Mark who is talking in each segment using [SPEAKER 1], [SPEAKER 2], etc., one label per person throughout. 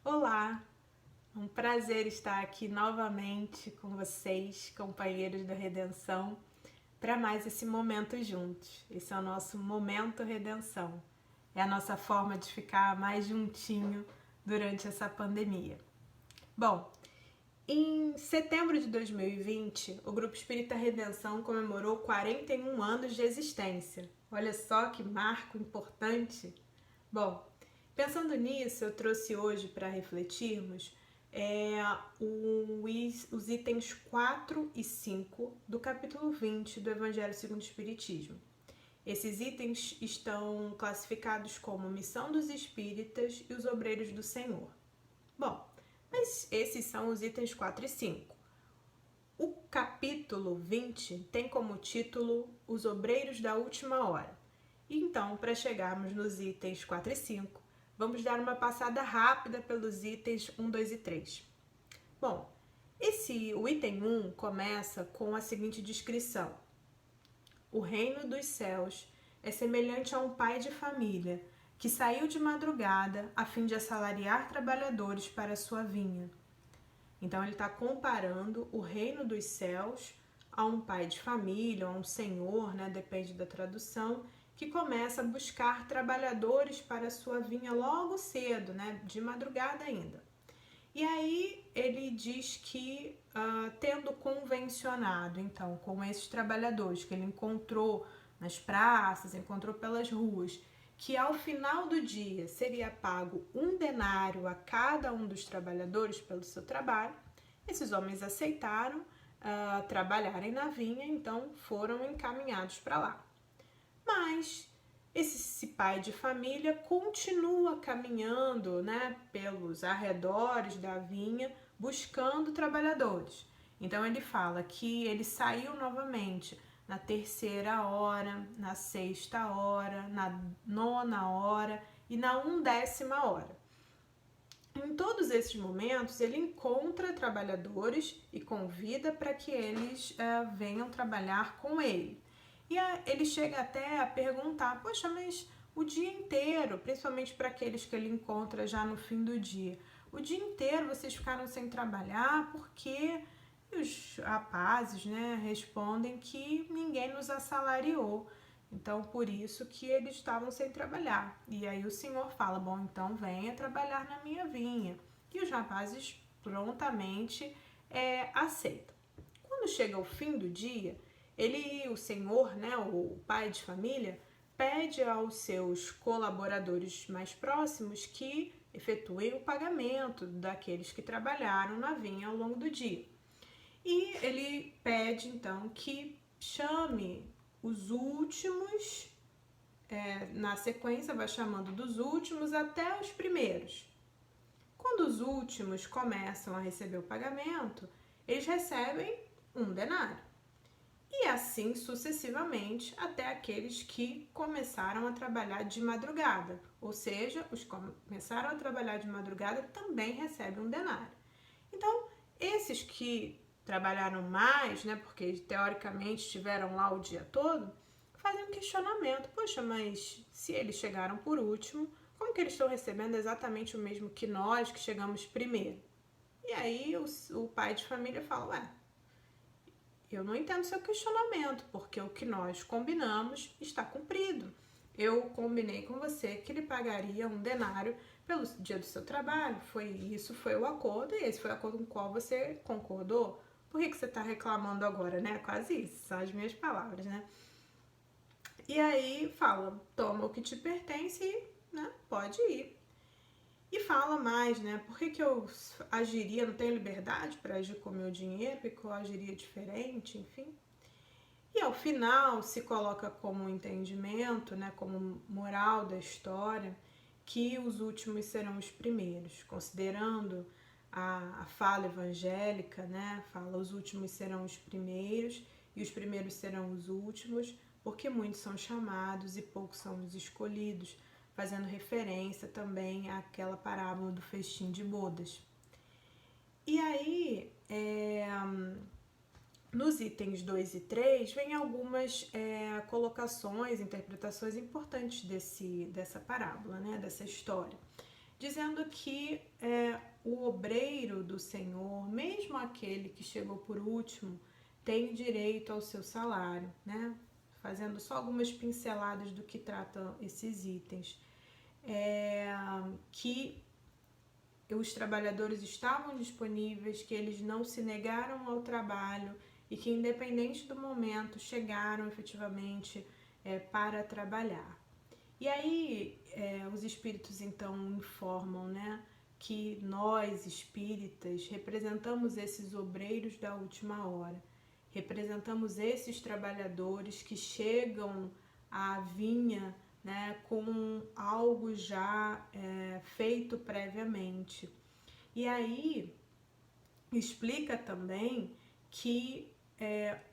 [SPEAKER 1] Olá, um prazer estar aqui novamente com vocês, companheiros da Redenção, para mais esse momento juntos. Esse é o nosso Momento Redenção. É a nossa forma de ficar mais juntinho durante essa pandemia. Bom, em setembro de 2020, o Grupo Espírita Redenção comemorou 41 anos de existência. Olha só que marco importante! Bom, pensando nisso, eu trouxe hoje para refletirmos os itens 4 e 5 do capítulo 20 do Evangelho segundo o Espiritismo. Esses itens estão classificados como Missão dos Espíritas e os Obreiros do Senhor. Bom, mas esses são os itens 4 e 5. O capítulo 20 tem como título Os Obreiros da Última Hora. Então, para chegarmos nos itens 4 e 5, vamos dar uma passada rápida pelos itens 1, 2 e 3. Bom, o item 1 começa com a seguinte descrição. O reino dos céus é semelhante a um pai de família que saiu de madrugada a fim de assalariar trabalhadores para a sua vinha. Então, ele está comparando o reino dos céus a um pai de família, a um senhor, né? Depende da tradução, que começa a buscar trabalhadores para a sua vinha logo cedo, né? De madrugada ainda. E aí ele diz que, tendo convencionado, então, com esses trabalhadores que ele encontrou nas praças, encontrou pelas ruas, que ao final do dia seria pago 1 denário a cada um dos trabalhadores pelo seu trabalho, esses homens aceitaram trabalharem na vinha, então foram encaminhados para lá. Mas esse pai de família continua caminhando, né, pelos arredores da vinha, buscando trabalhadores. Então ele fala que ele saiu novamente na 3ª hora, na 6ª hora, na 9ª hora e na 1ª hora. Em todos esses momentos, ele encontra trabalhadores e convida para que eles venham trabalhar com ele. E ele chega até a perguntar, poxa, mas o dia inteiro, principalmente para aqueles que ele encontra já no fim do dia, o dia inteiro vocês ficaram sem trabalhar porque os rapazes, né, respondem que ninguém nos assalariou. Então, por isso que eles estavam sem trabalhar. E aí o senhor fala, bom, então venha trabalhar na minha vinha. E os rapazes prontamente aceitam. Quando chega o fim do dia, o senhor, né, o pai de família, pede aos seus colaboradores mais próximos que efetuem o pagamento daqueles que trabalharam na vinha ao longo do dia. E ele pede, então, que chame os últimos, na sequência vai chamando dos últimos até os primeiros. Quando os últimos começam a receber o pagamento, eles recebem 1 denário. E assim sucessivamente até aqueles que começaram a trabalhar de madrugada. Ou seja, os que começaram a trabalhar de madrugada também recebem 1 denário. Então, esses que trabalharam mais, né, porque teoricamente estiveram lá o dia todo, fazem um questionamento. Poxa, mas se eles chegaram por último, como que eles estão recebendo exatamente o mesmo que nós que chegamos primeiro? E aí o pai de família fala, eu não entendo seu questionamento, porque o que nós combinamos está cumprido. Eu combinei com você que ele pagaria 1 denário pelo dia do seu trabalho. Isso foi o acordo e esse foi o acordo com o qual você concordou. Por que você está reclamando agora, né? Quase isso, são as minhas palavras, né? E aí fala, toma o que te pertence e, né, pode ir. E fala mais, né? Por que eu agiria, não tenho liberdade para agir com o meu dinheiro, porque eu agiria diferente, enfim. E ao final se coloca como entendimento, né, como moral da história, que os últimos serão os primeiros, considerando a fala evangélica, né, fala os últimos serão os primeiros e os primeiros serão os últimos, porque muitos são chamados e poucos são os escolhidos, fazendo referência também àquela parábola do festim de bodas. E aí, nos itens 2 e 3, vem algumas colocações, interpretações importantes dessa parábola, né, dessa história. dizendo que o obreiro do Senhor, mesmo aquele que chegou por último, tem direito ao seu salário, né? Fazendo só algumas pinceladas do que tratam esses itens. Que os trabalhadores estavam disponíveis, que eles não se negaram ao trabalho e que, independente do momento, chegaram efetivamente para trabalhar. E aí os espíritos então informam, né, que nós espíritas representamos esses obreiros da última hora, representamos esses trabalhadores que chegam à vinha, né, com algo já feito previamente. E aí explica também que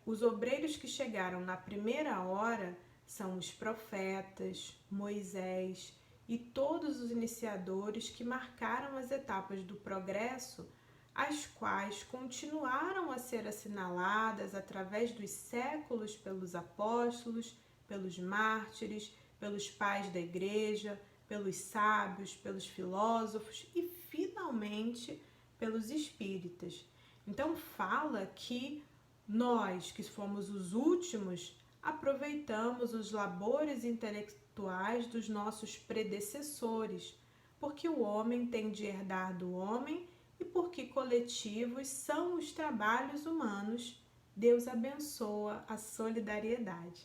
[SPEAKER 1] os obreiros que chegaram na primeira hora são os profetas, Moisés e todos os iniciadores que marcaram as etapas do progresso, as quais continuaram a ser assinaladas através dos séculos pelos apóstolos, pelos mártires, pelos pais da igreja, pelos sábios, pelos filósofos e, finalmente, pelos espíritas. Então fala que nós, que fomos os últimos, aproveitamos os labores intelectuais dos nossos predecessores, porque o homem tem de herdar do homem e porque coletivos são os trabalhos humanos. Deus abençoa a solidariedade.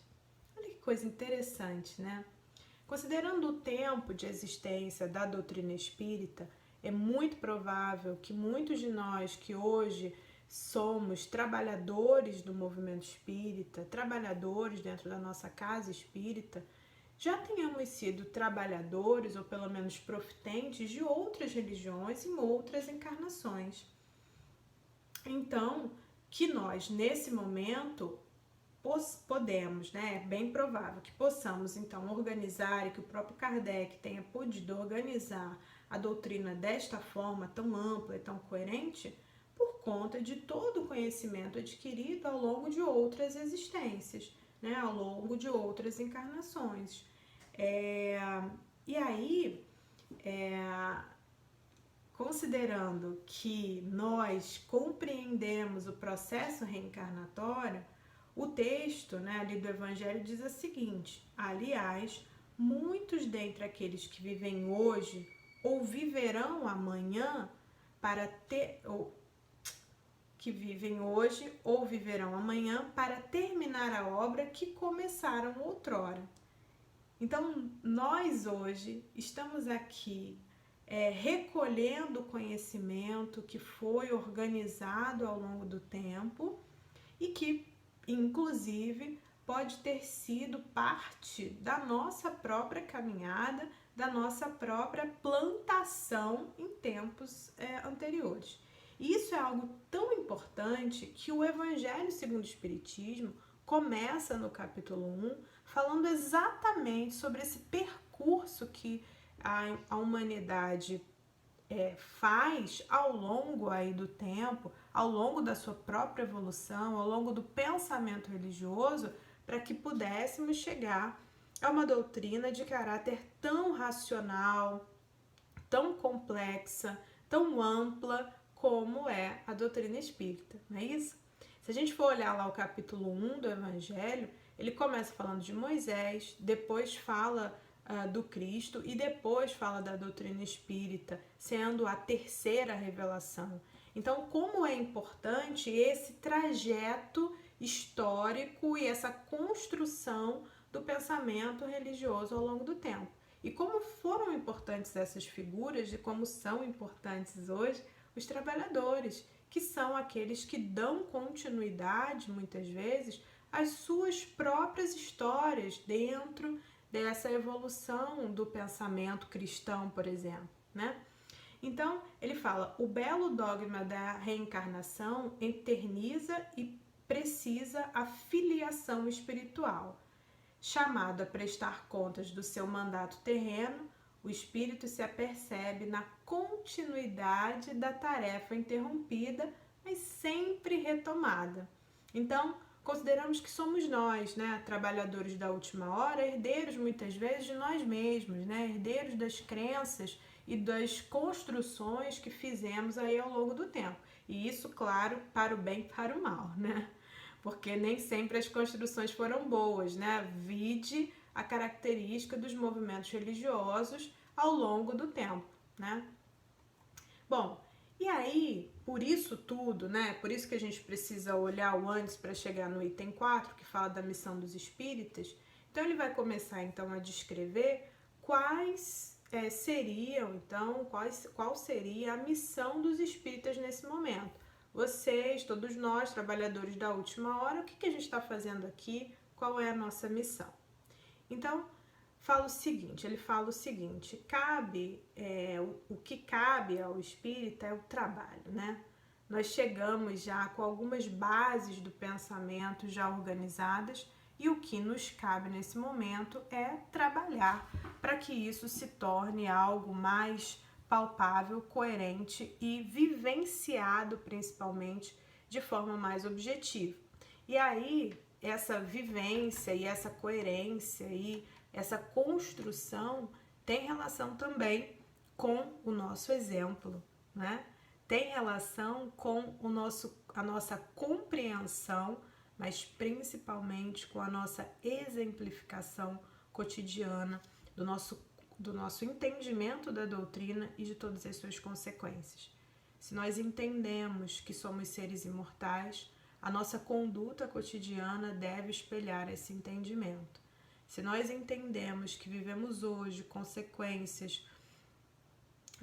[SPEAKER 1] Olha que coisa interessante, né? Considerando o tempo de existência da doutrina espírita, é muito provável que muitos de nós que hoje somos trabalhadores do movimento espírita, trabalhadores dentro da nossa casa espírita, já tenhamos sido trabalhadores ou pelo menos profitentes de outras religiões em outras encarnações. Então, que nós nesse momento podemos, né, é bem provável que possamos então organizar e que o próprio Kardec tenha podido organizar a doutrina desta forma tão ampla e tão coerente por conta de todo o conhecimento adquirido ao longo de outras existências, né, ao longo de outras encarnações. E aí, considerando que nós compreendemos o processo reencarnatório, o texto, né, ali do Evangelho diz o seguinte: aliás, muitos dentre aqueles que vivem hoje ou viverão amanhã para terminar a obra que começaram outrora. Então, nós hoje estamos aqui recolhendo o conhecimento que foi organizado ao longo do tempo e que, inclusive, pode ter sido parte da nossa própria caminhada, da nossa própria plantação em tempos anteriores. E isso é algo tão importante que o Evangelho segundo o Espiritismo começa no capítulo 1, falando exatamente sobre esse percurso que a humanidade faz ao longo aí do tempo, ao longo da sua própria evolução, ao longo do pensamento religioso, para que pudéssemos chegar a uma doutrina de caráter tão racional, tão complexa, tão ampla como é a doutrina espírita, não é isso? Se a gente for olhar lá o capítulo 1 do Evangelho, ele começa falando de Moisés, depois fala do Cristo e depois fala da doutrina espírita, sendo a terceira revelação. Então, como é importante esse trajeto histórico e essa construção do pensamento religioso ao longo do tempo. E como foram importantes essas figuras e como são importantes hoje os trabalhadores, que são aqueles que dão continuidade, muitas vezes, às suas próprias histórias dentro dessa evolução do pensamento cristão, por exemplo, né? Então, ele fala: o belo dogma da reencarnação eterniza e precisa a filiação espiritual. Chamado a prestar contas do seu mandato terreno, o espírito se apercebe na continuidade da tarefa interrompida, mas sempre retomada. Então, consideramos que somos nós, né, trabalhadores da última hora, herdeiros muitas vezes de nós mesmos, né, herdeiros das crenças e das construções que fizemos aí ao longo do tempo. E isso, claro, para o bem e para o mal, né? Porque nem sempre as construções foram boas, né? Vide a característica dos movimentos religiosos ao longo do tempo, né? Bom, e aí, por isso tudo, né? Por isso que a gente precisa olhar o antes para chegar no item 4, que fala da missão dos espíritas. Então, ele vai começar, então, a descrever qual seria a missão dos espíritas nesse momento. Vocês, todos nós, trabalhadores da última hora, o que a gente está fazendo aqui? Qual é a nossa missão? Então, ele fala o seguinte, o que cabe ao espírita é o trabalho, né? Nós chegamos já com algumas bases do pensamento já organizadas e o que nos cabe nesse momento é trabalhar para que isso se torne algo mais palpável, coerente e vivenciado, principalmente, de forma mais objetiva. E aí, essa vivência e essa coerência e essa construção tem relação também com o nosso exemplo, né? Tem relação com a nossa compreensão, mas principalmente com a nossa exemplificação cotidiana do nosso entendimento da doutrina e de todas as suas consequências. Se nós entendemos que somos seres imortais, a nossa conduta cotidiana deve espelhar esse entendimento. Se nós entendemos que vivemos hoje consequências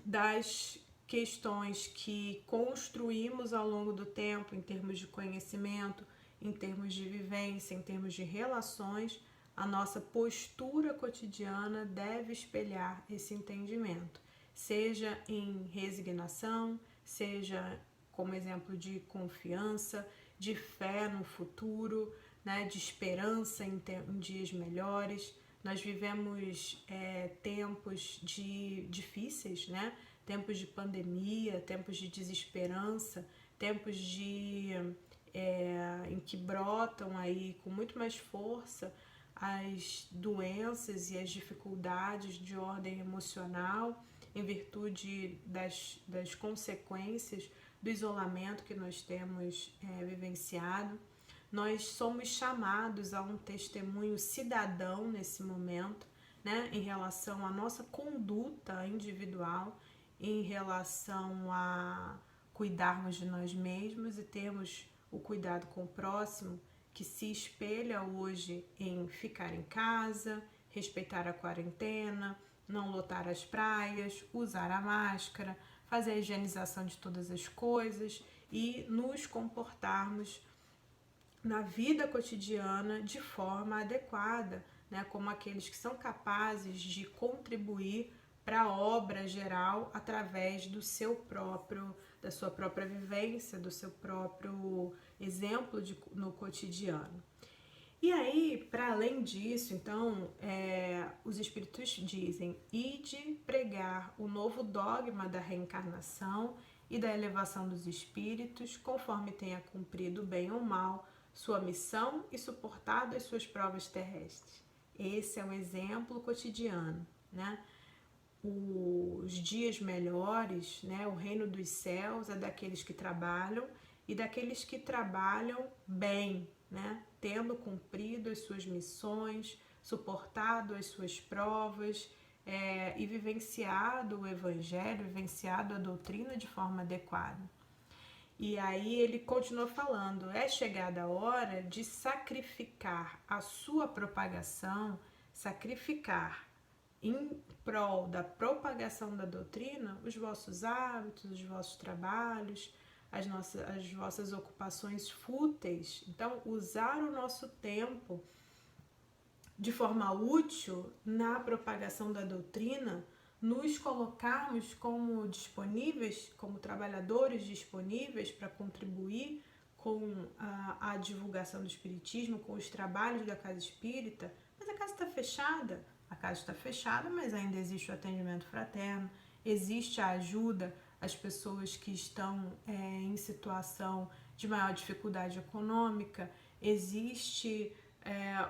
[SPEAKER 1] das questões que construímos ao longo do tempo, em termos de conhecimento, em termos de vivência, em termos de relações, a nossa postura cotidiana deve espelhar esse entendimento, seja em resignação, seja como exemplo de confiança, de fé no futuro, né, de esperança em dias melhores. Nós vivemos tempos difíceis, né? Tempos de pandemia, tempos de desesperança, tempos em que brotam aí com muito mais força as doenças e as dificuldades de ordem emocional em virtude das consequências do isolamento que nós temos vivenciado. Nós somos chamados a um testemunho cidadão nesse momento, né, em relação à nossa conduta individual, em relação a cuidarmos de nós mesmos e termos o cuidado com o próximo, que se espelha hoje em ficar em casa, respeitar a quarentena, não lotar as praias, usar a máscara, fazer a higienização de todas as coisas e nos comportarmos na vida cotidiana de forma adequada, né, como aqueles que são capazes de contribuir para a obra geral através da sua própria vivência, do seu próprio exemplo no cotidiano. E aí, para além disso, então, os espíritos dizem: ide pregar o novo dogma da reencarnação e da elevação dos espíritos, conforme tenha cumprido bem ou mal sua missão e suportado as suas provas terrestres. Esse é um exemplo cotidiano, né? Os dias melhores, né? O reino dos céus é daqueles que trabalham e daqueles que trabalham bem, né? Tendo cumprido as suas missões, suportado as suas provas e vivenciado o evangelho, vivenciado a doutrina de forma adequada. E aí ele continua falando, é chegada a hora de sacrificar a sua propagação, sacrificar em prol da propagação da doutrina os vossos hábitos, os vossos trabalhos, as vossas ocupações fúteis. Então, usar o nosso tempo de forma útil na propagação da doutrina, nos colocarmos como disponíveis, como trabalhadores disponíveis para contribuir com a divulgação do espiritismo, com os trabalhos da Casa Espírita. Mas a casa está fechada. A casa está fechada, mas ainda existe o atendimento fraterno, existe a ajuda às pessoas que estão em situação de maior dificuldade econômica, existe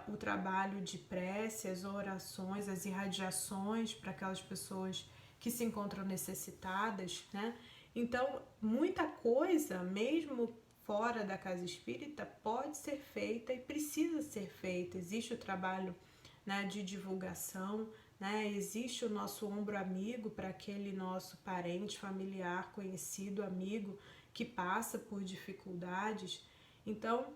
[SPEAKER 1] o trabalho de prece, as orações, as irradiações para aquelas pessoas que se encontram necessitadas, né? Então, muita coisa, mesmo fora da casa espírita, pode ser feita e precisa ser feita. Existe o trabalho, né, de divulgação, né? Existe o nosso ombro amigo para aquele nosso parente, familiar, conhecido, amigo que passa por dificuldades. Então,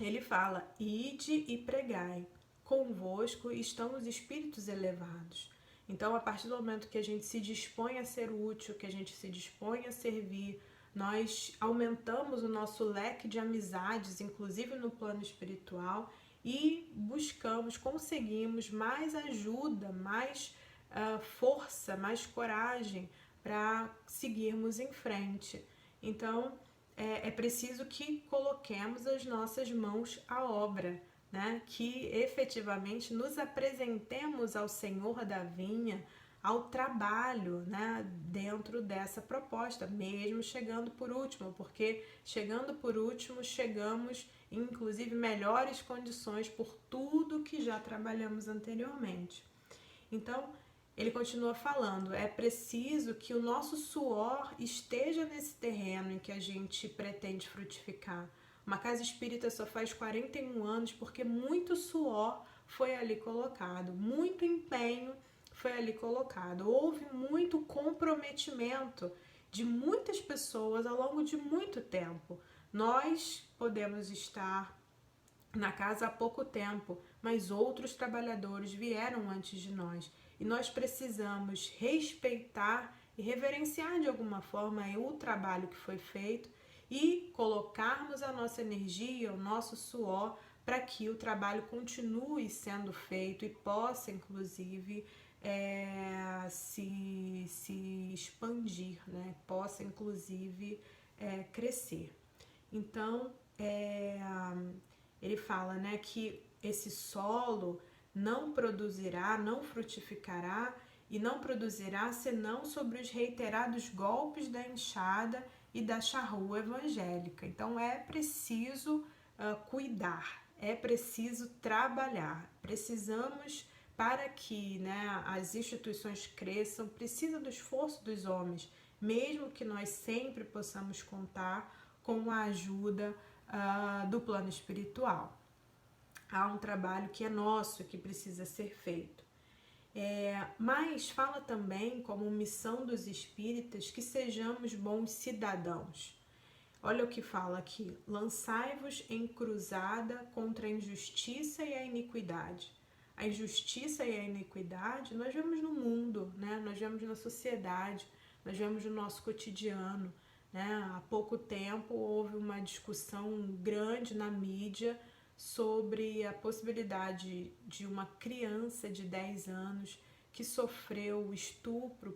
[SPEAKER 1] ele fala: ide e pregai, convosco estão os espíritos elevados. Então, a partir do momento que a gente se dispõe a ser útil, que a gente se dispõe a servir, nós aumentamos o nosso leque de amizades, inclusive no plano espiritual, e buscamos, conseguimos mais ajuda, mais força, mais coragem para seguirmos em frente. Então, é preciso que coloquemos as nossas mãos à obra, né? Que efetivamente nos apresentemos ao Senhor da vinha, ao trabalho, né? Dentro dessa proposta, mesmo chegando por último, porque chegando por último, chegamos em inclusive melhores condições por tudo que já trabalhamos anteriormente. Então, ele continua falando, é preciso que o nosso suor esteja nesse terreno em que a gente pretende frutificar. Uma casa espírita só faz 41 anos porque muito suor foi ali colocado, muito empenho foi ali colocado. Houve muito comprometimento de muitas pessoas ao longo de muito tempo. Nós podemos estar na casa há pouco tempo, mas outros trabalhadores vieram antes de nós. E nós precisamos respeitar e reverenciar de alguma forma o trabalho que foi feito e colocarmos a nossa energia, o nosso suor, para que o trabalho continue sendo feito e possa, inclusive, se expandir, né? Possa, inclusive, crescer. Então, ele fala, né, que esse solo não produzirá, não frutificará e não produzirá senão sobre os reiterados golpes da enxada e da charrua evangélica. Então é preciso cuidar, é preciso trabalhar. Precisamos, para que, né, as instituições cresçam, precisa do esforço dos homens, mesmo que nós sempre possamos contar com a ajuda do plano espiritual. Há um trabalho que é nosso, que precisa ser feito. Mas fala também, como missão dos espíritas, que sejamos bons cidadãos. Olha o que fala aqui: lançai-vos em cruzada contra a injustiça e a iniquidade. A injustiça e a iniquidade nós vemos no mundo, né? Nós vemos na sociedade, nós vemos no nosso cotidiano, né? Há pouco tempo houve uma discussão grande na mídia sobre a possibilidade de uma criança de 10 anos que sofreu estupro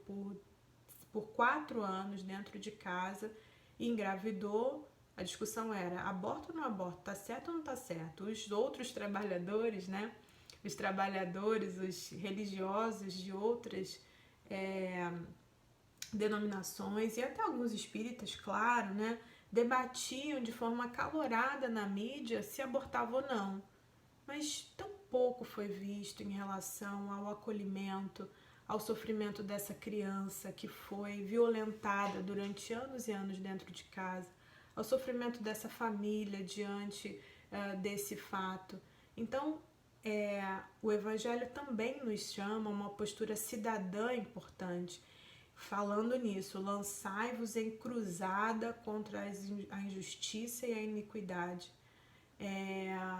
[SPEAKER 1] por 4 anos dentro de casa e engravidou. A discussão era: aborto ou não aborto? Tá certo ou não tá certo? Os outros trabalhadores, né? Os trabalhadores, os religiosos de outras denominações e até alguns espíritas, claro, né? Debatiam de forma acalorada na mídia se abortava ou não. Mas tão pouco foi visto em relação ao acolhimento, ao sofrimento dessa criança que foi violentada durante anos e anos dentro de casa, ao sofrimento dessa família diante desse fato. Então, o Evangelho também nos chama a uma postura cidadã importante. Falando nisso, lançai-vos em cruzada contra a injustiça e a iniquidade.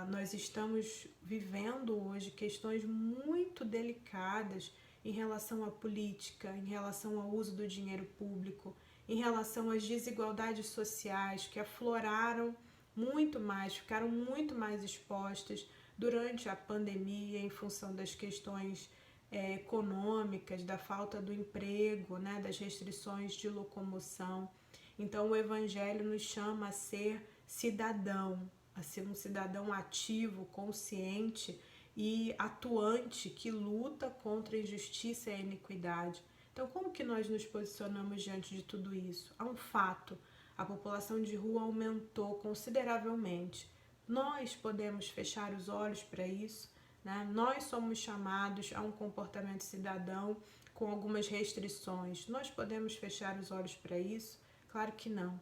[SPEAKER 1] Nós estamos vivendo hoje questões muito delicadas em relação à política, em relação ao uso do dinheiro público, em relação às desigualdades sociais que afloraram muito mais, ficaram muito mais expostas durante a pandemia em função das questões econômicas, da falta do emprego, né, das restrições de locomoção. Então o Evangelho nos chama a ser cidadão, a ser um cidadão ativo, consciente e atuante que luta contra a injustiça e a iniquidade. Então, como que nós nos posicionamos diante de tudo isso? Há um fato: a população de rua aumentou consideravelmente. nós podemos fechar os olhos para isso, né? Nós somos chamados a um comportamento cidadão com algumas restrições. Nós podemos fechar os olhos para isso? Claro que não.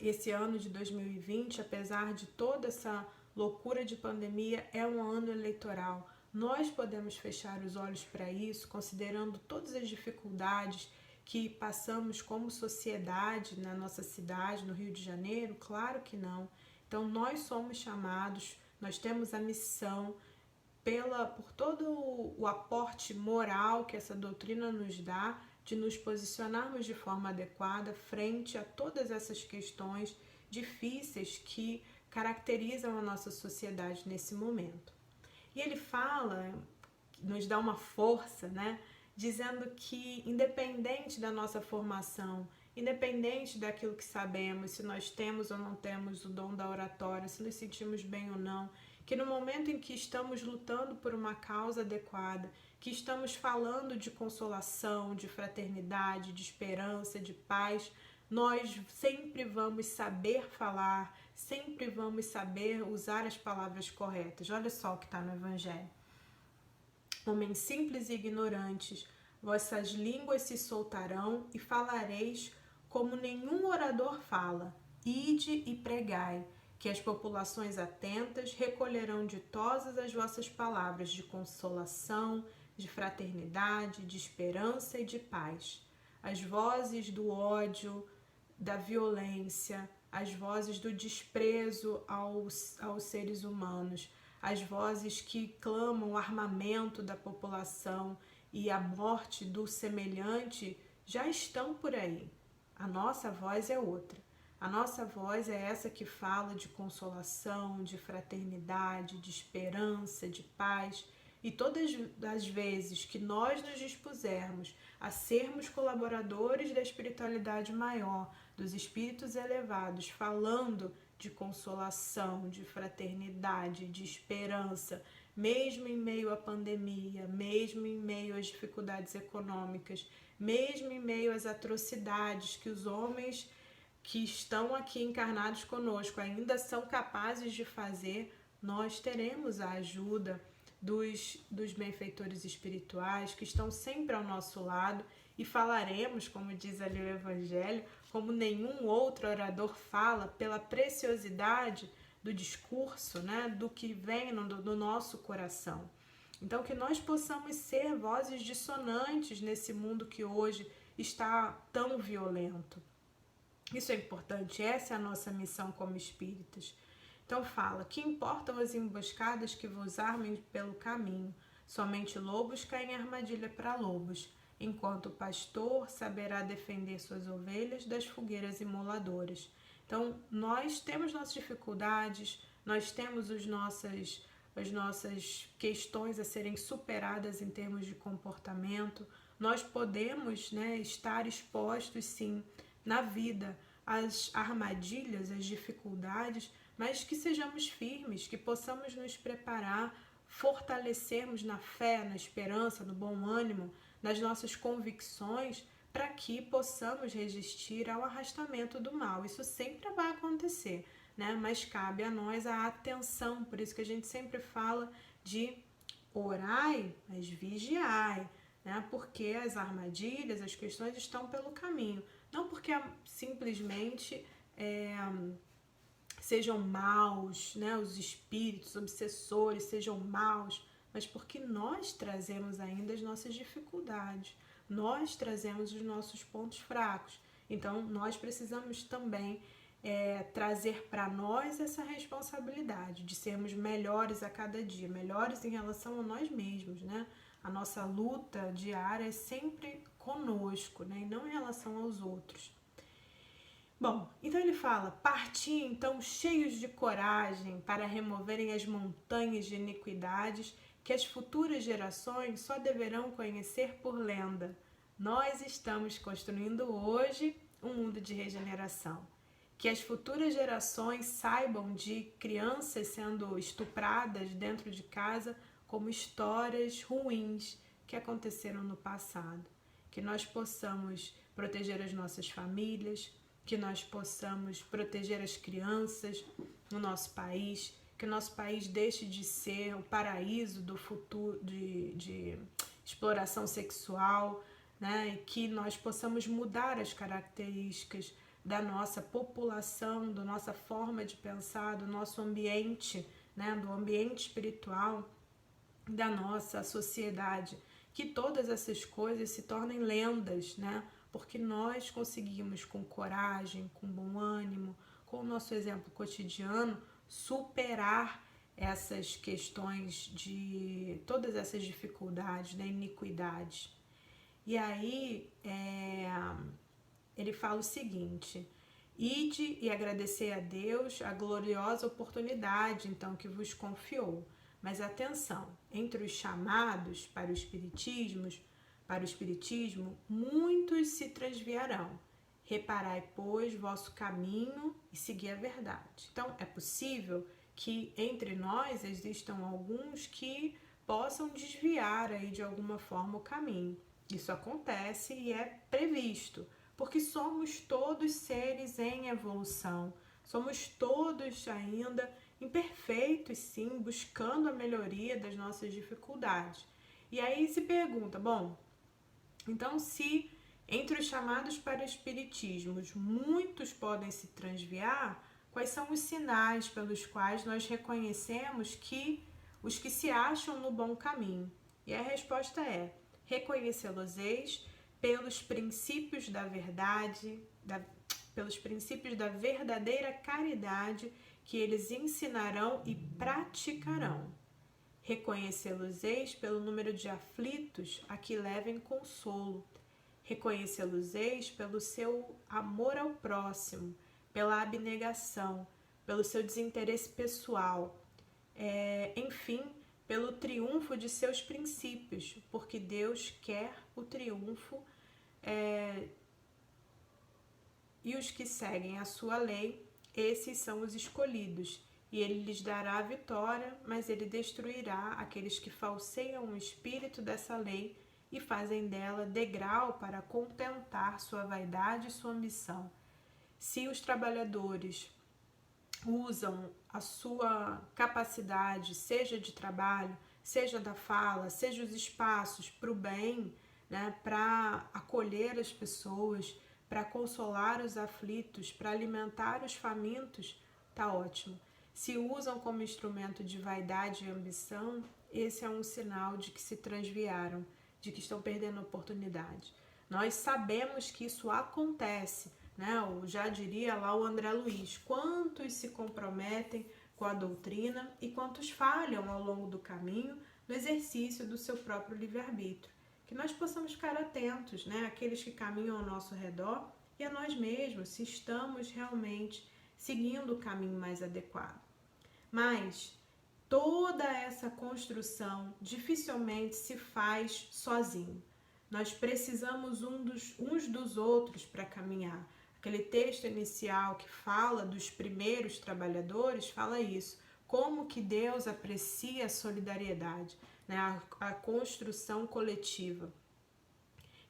[SPEAKER 1] Esse ano de 2020, apesar de toda essa loucura de pandemia, é um ano eleitoral. Nós podemos fechar os olhos para isso, considerando todas as dificuldades que passamos como sociedade na nossa cidade, no Rio de Janeiro? Claro que não. Então, nós somos chamados, nós temos a missão, por todo o aporte moral que essa doutrina nos dá, de nos posicionarmos de forma adequada frente a todas essas questões difíceis que caracterizam a nossa sociedade nesse momento. E ele fala, nos dá uma força, né? Dizendo que independente da nossa formação, independente daquilo que sabemos, se nós temos ou não temos o dom da oratória, se nos sentimos bem ou não, que no momento em que estamos lutando por uma causa adequada, que estamos falando de consolação, de fraternidade, de esperança, de paz, nós sempre vamos saber falar, sempre vamos saber usar as palavras corretas. Olha só o que está no Evangelho. Homens simples e ignorantes, vossas línguas se soltarão e falareis como nenhum orador fala. Ide e pregai, que as populações atentas recolherão ditosas as vossas palavras de consolação, de fraternidade, de esperança e de paz. As vozes do ódio, da violência, as vozes do desprezo aos seres humanos, as vozes que clamam o armamento da população e a morte do semelhante já estão por aí. A nossa voz é outra. A nossa voz é essa que fala de consolação, de fraternidade, de esperança, de paz. E todas as vezes que nós nos dispusermos a sermos colaboradores da espiritualidade maior, dos espíritos elevados, falando de consolação, de fraternidade, de esperança, mesmo em meio à pandemia, mesmo em meio às dificuldades econômicas, mesmo em meio às atrocidades que os homens que estão aqui encarnados conosco ainda são capazes de fazer, nós teremos a ajuda dos benfeitores espirituais que estão sempre ao nosso lado e falaremos, como diz ali o Evangelho, como nenhum outro orador fala, pela preciosidade do discurso, né, do que vem do nosso coração. Então, que nós possamos ser vozes dissonantes nesse mundo que hoje está tão violento. Isso é importante, essa é a nossa missão como espíritas. Então fala, que importam as emboscadas que vos armem pelo caminho? Somente lobos caem em armadilha para lobos, enquanto o pastor saberá defender suas ovelhas das fogueiras imoladoras. Então, nós temos nossas dificuldades, nós temos as nossas questões a serem superadas em termos de comportamento, nós podemos, né, estar expostos, sim, na vida, às armadilhas, às dificuldades, mas que sejamos firmes, que possamos nos preparar, fortalecermos na fé, na esperança, no bom ânimo, nas nossas convicções, para que possamos resistir ao arrastamento do mal. Isso sempre vai acontecer, né? Mas cabe a nós a atenção, por isso que a gente sempre fala de orai, mas vigiai, né? Porque as armadilhas, as questões estão pelo caminho, não porque simplesmente sejam maus, né? Os espíritos obsessores sejam maus, mas porque nós trazemos ainda as nossas dificuldades, nós trazemos os nossos pontos fracos. Então, nós precisamos também trazer para nós essa responsabilidade de sermos melhores a cada dia, melhores em relação a nós mesmos, né? A nossa luta diária é sempre conosco, né? E não em relação aos outros. Bom, então ele fala, parti então cheios de coragem para removerem as montanhas de iniquidades que as futuras gerações só deverão conhecer por lenda. Nós estamos construindo hoje um mundo de regeneração. Que as futuras gerações saibam de crianças sendo estupradas dentro de casa como histórias ruins que aconteceram no passado. Que nós possamos proteger as nossas famílias, que nós possamos proteger as crianças no nosso país, que o nosso país deixe de ser o paraíso do futuro de exploração sexual, né? E que nós possamos mudar as características da nossa população, da nossa forma de pensar, do nosso ambiente, né? Do ambiente espiritual da nossa sociedade, que todas essas coisas se tornem lendas, né? Porque nós conseguimos, com coragem, com bom ânimo, com o nosso exemplo cotidiano, superar essas questões de todas essas dificuldades, né, iniquidades. E aí ele fala o seguinte: ide e agradecer a Deus a gloriosa oportunidade então que vos confiou. Mas atenção, entre os chamados para o espiritismo, muitos se transviarão. Reparai, pois, vosso caminho e segui a verdade. Então, é possível que entre nós existam alguns que possam desviar aí de alguma forma o caminho. Isso acontece e é previsto, porque somos todos seres em evolução, somos todos ainda imperfeitos, sim, buscando a melhoria das nossas dificuldades. E aí se pergunta, bom, então se entre os chamados para espiritismos muitos podem se transviar, quais são os sinais pelos quais nós reconhecemos que os que se acham no bom caminho? E a resposta é: reconhecê-los-eis pelos princípios da verdade, pelos princípios da verdadeira caridade que eles ensinarão e praticarão. Reconhecê-los-eis pelo número de aflitos a que levem consolo. Reconhecê-los-eis pelo seu amor ao próximo, pela abnegação, pelo seu desinteresse pessoal, enfim, pelo triunfo de seus princípios, porque Deus quer o triunfo e os que seguem a sua lei, esses são os escolhidos, e ele lhes dará a vitória, mas ele destruirá aqueles que falseiam o espírito dessa lei e fazem dela degrau para contentar sua vaidade e sua ambição. Se os trabalhadores usam a sua capacidade, seja de trabalho, seja da fala, seja os espaços para o bem, né, para acolher as pessoas, para consolar os aflitos, para alimentar os famintos, tá ótimo. Se usam como instrumento de vaidade e ambição, esse é um sinal de que se transviaram, de que estão perdendo a oportunidade. Nós sabemos que isso acontece, né? Já diria lá o André Luiz, quantos se comprometem com a doutrina e quantos falham ao longo do caminho no exercício do seu próprio livre-arbítrio. Que nós possamos ficar atentos, né? Aqueles que caminham ao nosso redor e a nós mesmos, se estamos realmente seguindo o caminho mais adequado. Mas toda essa construção dificilmente se faz sozinho. Nós precisamos uns dos outros para caminhar. Aquele texto inicial que fala dos primeiros trabalhadores fala isso. Como que Deus aprecia a solidariedade, né? A construção coletiva.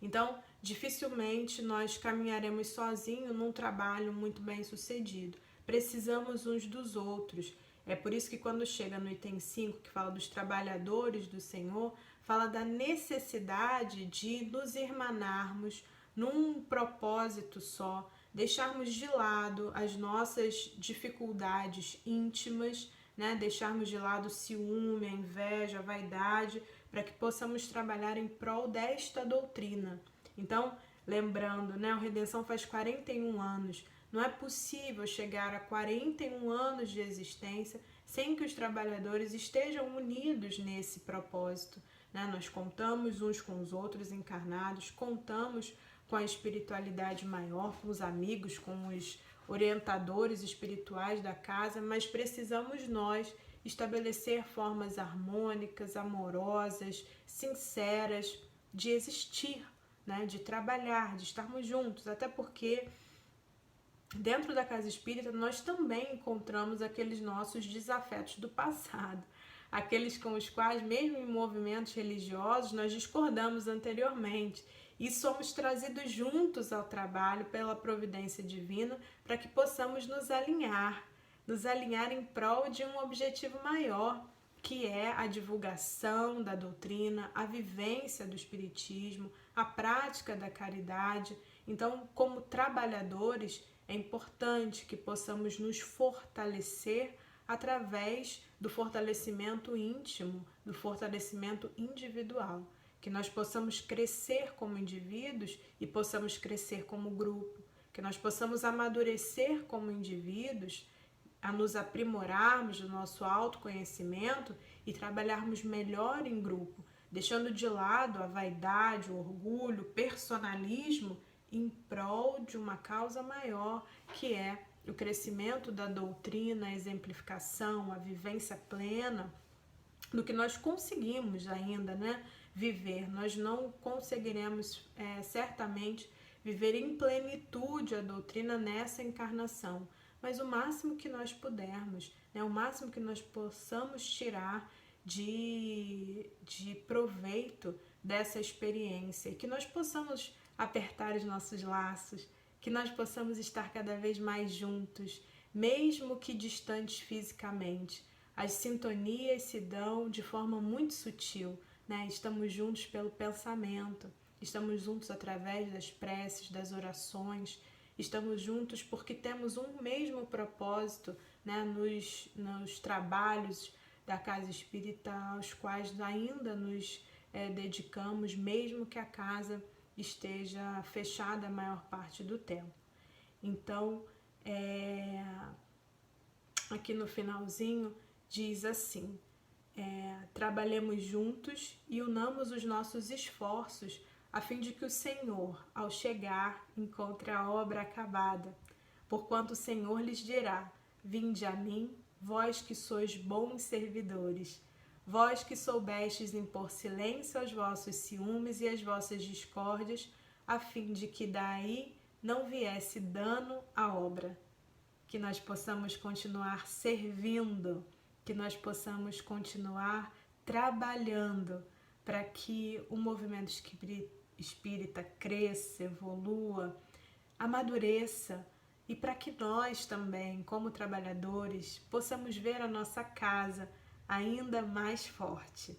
[SPEAKER 1] Então, dificilmente nós caminharemos sozinhos num trabalho muito bem sucedido. Precisamos uns dos outros. É por isso que quando chega no item 5, que fala dos trabalhadores do Senhor, fala da necessidade de nos irmanarmos num propósito só, deixarmos de lado as nossas dificuldades íntimas, né? Deixarmos de lado o ciúme, a inveja, a vaidade, para que possamos trabalhar em prol desta doutrina. Então, lembrando, né? A Redenção faz 41 anos. Não é possível chegar a 41 anos de existência sem que os trabalhadores estejam unidos nesse propósito, né? Nós contamos uns com os outros encarnados, contamos com a espiritualidade maior, com os amigos, com os orientadores espirituais da casa, mas precisamos nós estabelecer formas harmônicas, amorosas, sinceras de existir, né? De trabalhar, de estarmos juntos, até porque dentro da casa espírita nós também encontramos aqueles nossos desafetos do passado, aqueles com os quais, mesmo em movimentos religiosos, nós discordamos anteriormente e somos trazidos juntos ao trabalho pela providência divina para que possamos nos alinhar em prol de um objetivo maior, que é a divulgação da doutrina, a vivência do espiritismo, a prática da caridade. Então, como trabalhadores, é importante que possamos nos fortalecer através do fortalecimento íntimo, do fortalecimento individual, que nós possamos crescer como indivíduos e possamos crescer como grupo, que nós possamos amadurecer como indivíduos, a nos aprimorarmos do nosso autoconhecimento e trabalharmos melhor em grupo, deixando de lado a vaidade, o orgulho, o personalismo em prol de uma causa maior, que é o crescimento da doutrina, a exemplificação, a vivência plena do que nós conseguimos ainda, viver. Nós não conseguiremos certamente viver em plenitude a doutrina nessa encarnação, mas o máximo que nós pudermos, o máximo que nós possamos tirar de proveito dessa experiência, e que nós possamos apertar os nossos laços, que nós possamos estar cada vez mais juntos, mesmo que distantes fisicamente. As sintonias se dão de forma muito sutil, Estamos juntos pelo pensamento, estamos juntos através das preces, das orações, estamos juntos porque temos um mesmo propósito, nos trabalhos da casa espírita aos quais ainda nos dedicamos, mesmo que a casa esteja fechada a maior parte do tempo. Então, aqui no finalzinho diz assim: trabalhemos juntos e unamos os nossos esforços a fim de que o Senhor, ao chegar, encontre a obra acabada. Porquanto o Senhor lhes dirá: vinde a mim, vós que sois bons servidores, vós que soubestes impor silêncio aos vossos ciúmes e às vossas discórdias, a fim de que daí não viesse dano à obra. Que nós possamos continuar servindo, que nós possamos continuar trabalhando para que o movimento espírita cresça, evolua, amadureça, e para que nós também, como trabalhadores, possamos ver a nossa casa ainda mais forte.